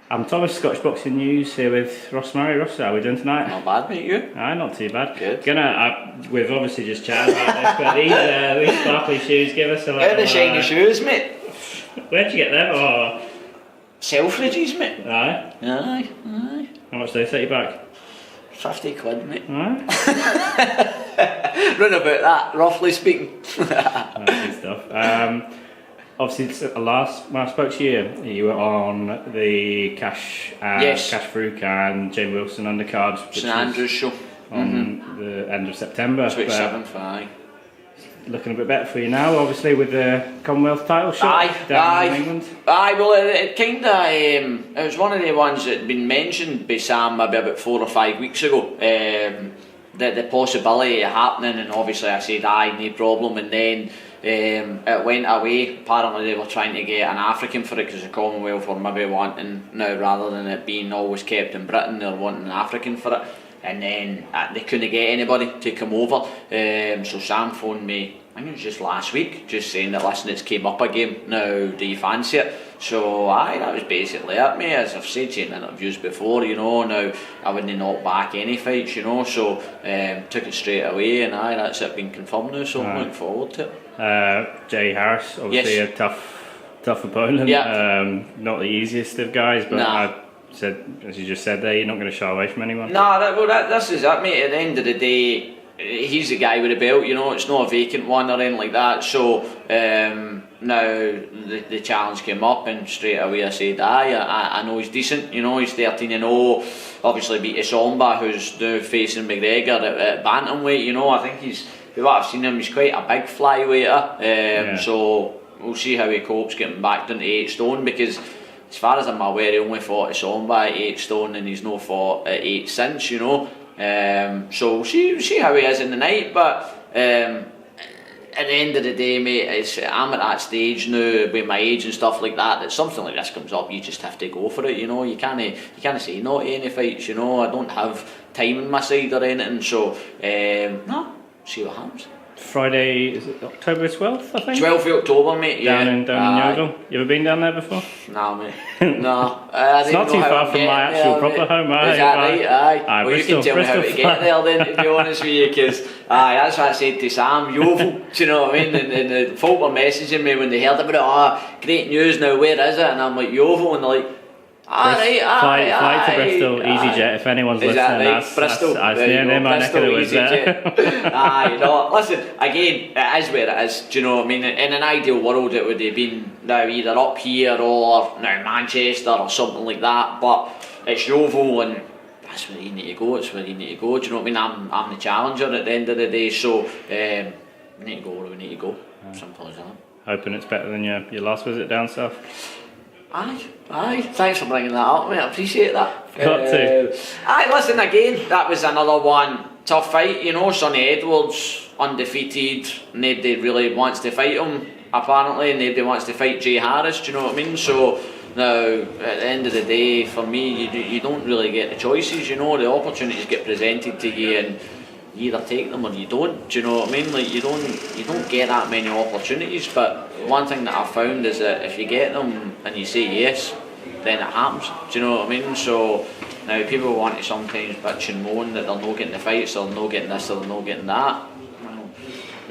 I'm Thomas, Scottish Boxing News, here with Ross Murray. Ross, how are we doing tonight? Not bad, mate, you? Aye, not too bad. Good. We've obviously just chatted about this, but these sparkly shoes give us a little... How the shiny shoes, mate? Where'd you get them? Oh. Selfridges, mate. Aye. Aye, aye. How much do they set you back? 50 quid, mate. Aye. Round about that, roughly speaking. Good stuff. Obviously, when I spoke to you were on the Cash Farouk and Jane Wilson undercard, which St Andrews show on the end of September. 27th, aye. Looking a bit better for you now, obviously, with the Commonwealth title shot down in England. Aye, well, it kind of it was one of the ones that had been mentioned by Sam maybe about 4 or 5 weeks ago. The possibility of happening, and obviously I said aye, no problem, and then it went away. Apparently they were trying to get an African for it because the Commonwealth were maybe wanting, now rather than it being always kept in Britain, they're wanting an African for it, and then they couldn't get anybody to come over. So Sam phoned me, I think it was just last week, just saying that listen, it's came up again, now do you fancy it? So aye, that was basically it, mate. As I've said to you in interviews before, you know, now I wouldn't knock back any fights, you know, so took it straight away, and aye, that's it, been confirmed now, so I'm looking forward to it. Jay Harris, obviously a tough opponent, not the easiest of guys, but I said, as you just said there, you're not going to shy away from anyone. This is it, mate. At the end of the day, he's the guy with the belt, you know, it's not a vacant one or anything like that, so now the challenge came up and straight away I said aye, I know he's decent, you know, he's 13-0, obviously beat Isomba, who's now facing McGregor at bantamweight, you know. I think he's, what I've seen him, he's quite a big flyweighter, so we'll see how he copes getting back down to 8 stone, because as far as I'm aware he only fought Isomba at 8 stone and he's no fought at 8 since, you know. So we'll see how he is in the night, but at the end of the day, mate, I'm at that stage now with my age and stuff like that something like this comes up, you just have to go for it, you know. You can't say no to any fights, you know. I don't have time on my side or anything, so no, see what happens. Friday, is it October 12th, I think? 12th of October, mate, down in Yeovil. You ever been down there before? No, mate. No. It's not too far from my actual proper home. Is that right? Aye. Well, Bristol, you can tell me how to get there then, to be honest with you, because that's what I said to Sam, Yeovil, do you know what I mean? And the folk were messaging me when they heard about it, great news now, where is it? And I'm like, Yeovil, and they're like, flight to Bristol, EasyJet, if anyone's listening, right? Bristol, that's near my neck of the woods there. No, listen, again, it is where it is, do you know what I mean? In an ideal world it would have been now either up here or now Manchester or something like that, but it's Yeovil and that's where you need to go, do you know what I mean? I'm the challenger at the end of the day, so we need to go where we need to go, simple as that. Hoping it's better than your last visit down south. Aye, thanks for bringing that up, mate, I appreciate that. Got to. Aye, listen, again, that was another one, tough fight, you know. Sonny Edwards, undefeated, nobody really wants to fight him, apparently, nobody wants to fight Jay Harris, do you know what I mean? So, now, at the end of the day, for me, you don't really get the choices, you know. The opportunities get presented to you and you either take them or you don't, do you know what I mean? Like, you don't get that many opportunities, but one thing that I've found is that if you get them and you say yes, then it happens, do you know what I mean? So now people want to sometimes bitch and moan that they're not getting the fights, or they're not getting this, or they're not getting that.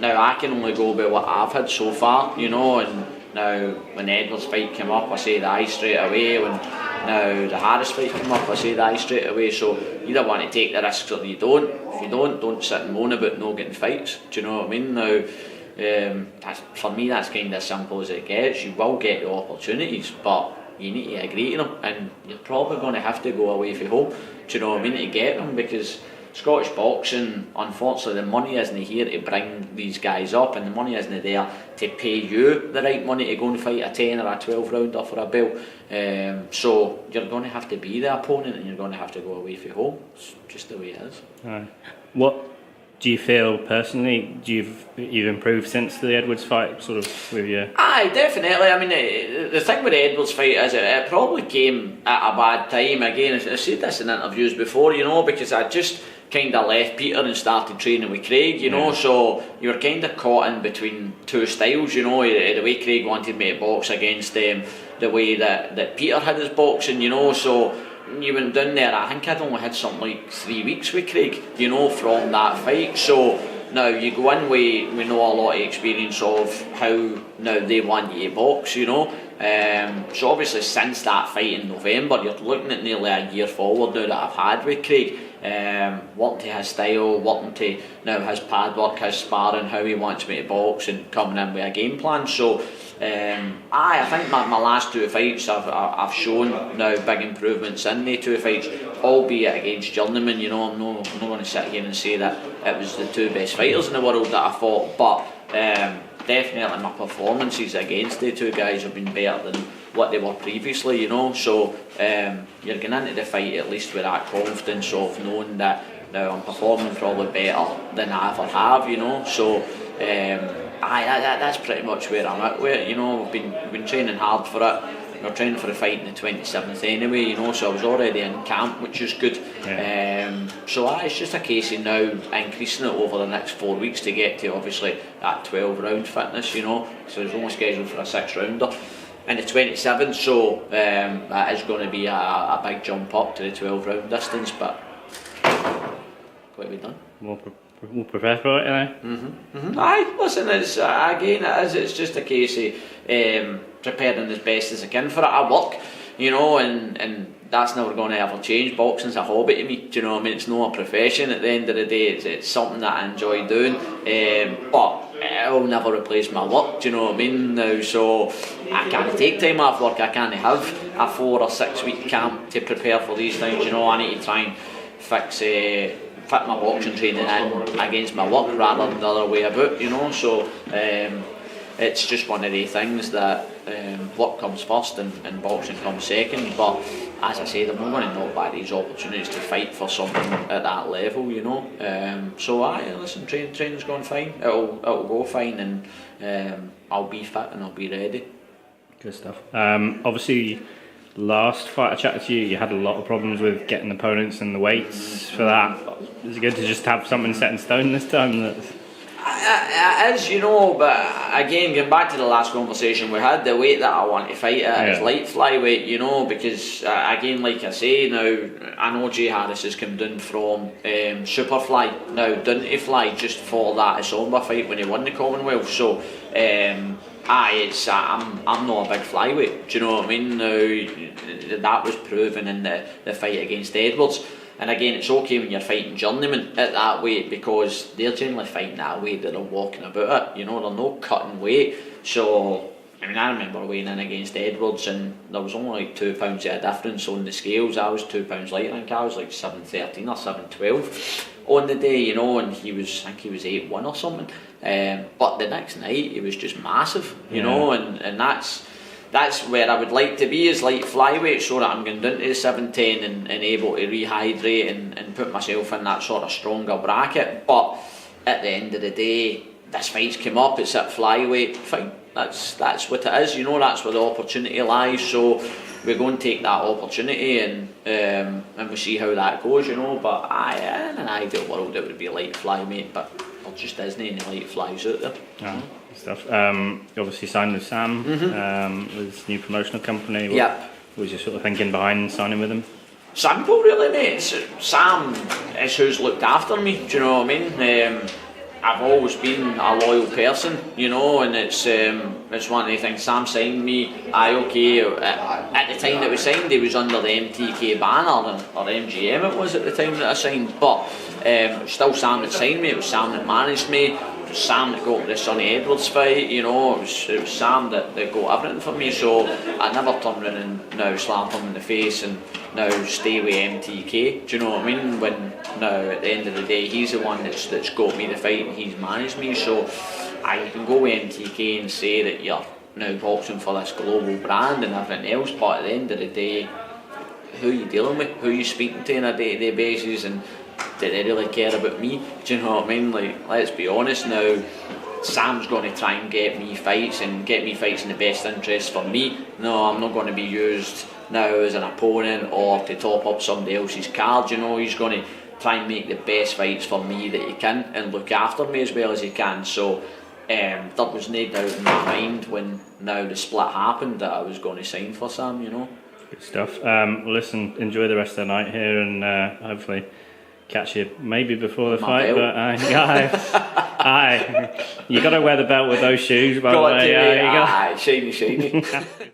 Now I can only go by what I've had so far, you know, and now when the Edwards fight came up I said aye straight away, when now the Harris fight came up I said aye straight away, so you either want to take the risks or you don't. If you don't sit and moan about not getting fights, do you know what I mean? Now for me that's kind of as simple as it gets. You will get the opportunities, but you need to agree to them, and you're probably going to have to go away from home, do you know what I mean, to get them, because Scottish boxing, unfortunately, the money isn't here to bring these guys up, and the money isn't there to pay you the right money to go and fight a 10 or a 12 rounder for a belt. So you're going to have to be the opponent, and you're going to have to go away from home. It's just the way it is. Right. What do you feel personally? You've improved since the Edwards fight, sort of with you? Aye, definitely. I mean, the thing with the Edwards fight is it probably came at a bad time. Again, I said this in interviews before, you know, because I just kind of left Peter and started training with Craig, you know, so you were kind of caught in between two styles, you know, the way Craig wanted me to box against them, the way that Peter had his boxing, you know, so you went down there. I think I'd only had something like 3 weeks with Craig, you know, from that fight. So now you go in we know a lot of experience of how now they want you to box, you know. So obviously since that fight in November, you're looking at nearly a year forward now that I've had with Craig. Working to his style, working to now his pad work, his sparring, how he wants me to box, and coming in with a game plan. So I think my last two fights I've shown now big improvements in the two fights, albeit against journeymen. You know, I'm not going to sit here and say that it was the two best fighters in the world that I fought, but definitely my performances against the two guys have been better than what they were previously, you know. So you're going into the fight at least with that confidence of knowing that now I'm performing probably better than I ever have, you know. So that's pretty much where I'm at with it, you know. We've been training hard for it. We're training for the fight in the 27th anyway, you know, so I was already in camp, which is good. So it's just a case of now increasing it over the next 4 weeks to get to obviously that 12 round fitness, you know. So it's only scheduled for a 6 rounder in the 27th, so that is going to be a big jump up to the 12 round distance, but what have we done? We'll prepare for it, Aye, listen, it's again, it's just a case of preparing as best as I can for it. I work, you know, and that's never going to ever change. Boxing's a hobby to me, do you know what I mean? It's not a profession at the end of the day. It's something that I enjoy doing, but it'll never replace my work, do you know what I mean? Now, so I can't take time off work. I can't have a 4 or 6 week camp to prepare for these things, you know. I need to try and fit my boxing training in against my work rather than the other way about, you know. So it's just one of the things that work comes first and boxing comes second. But as I say, I'm not going to knock back these opportunities to fight for something at that level, you know. So listen, training's going fine. It'll go fine, and I'll be fit and I'll be ready. Good stuff. Obviously, last fight I chatted to you, you had a lot of problems with getting opponents and the weights for that. Is it good to just have something set in stone this time? It is, you know, but again, going back to the last conversation we had, the weight that I want to fight at is light flyweight, you know, because again, like I say, now I know Jay Harris has come down from Superfly now down to fly just for that Isomba fight when he won the Commonwealth. So I'm not a big flyweight, do you know what I mean? Now that was proven in the fight against Edwards. And again, it's okay when you're fighting journeymen at that weight, because they're generally fighting that weight that they're walking about it, you know, they're not cutting weight. So I mean, I remember weighing in against Edwards and there was only like £2 of difference on the scales. I was £2 lighter, I think I was like 7.13 or 7.12 on the day, you know, and I think he was 8-1 or something. But the next night he was just massive, you know, and that's where I would like to be, is light flyweight, so that I'm going down to the 7.10 and able to rehydrate and put myself in that sort of stronger bracket. But at the end of the day, this fight's come up, it's at flyweight, fine, that's what it is, you know, that's where the opportunity lies. So we're going to take that opportunity and we'll see how that goes, you know. But in an ideal world it would be light flyweight, but there just isn't any light flies out there. Stuff. You obviously signed with Sam, with his new promotional company. What was your sort of thinking behind signing with him? Simple, really, mate. Sam is who's looked after me, do you know what I mean? I've always been a loyal person, you know, and it's one of the things. Sam signed me, at the time that we signed, he was under the MTK banner, or MGM it was at the time that I signed, but still Sam that signed me, it was Sam that managed me, it was Sam that got the Sonny Edwards fight, you know, it was Sam that got everything for me. So I never turn around and now slap him in the face and now stay with MTK, do you know what I mean? When now at the end of the day he's the one that's got me the fight and he's managed me. So I can go with MTK and say that you're now boxing for this global brand and everything else, but at the end of the day, who are you dealing with, who are you speaking to on a day-to-day basis, and do they really care about me? Do you know what I mean? Like, let's be honest now, Sam's going to try and get me fights in the best interest for me. No, I'm not going to be used now as an opponent or to top up somebody else's card, you know. He's going to try and make the best fights for me that you can, and look after me as well as you can. So there was no doubt in my mind when now the split happened that I was going to sign for Sam, you know. Good stuff. Listen, enjoy the rest of the night here, and hopefully catch you maybe before the fight. Belt. But you got to wear the belt with those shoes, by the way. Shiny.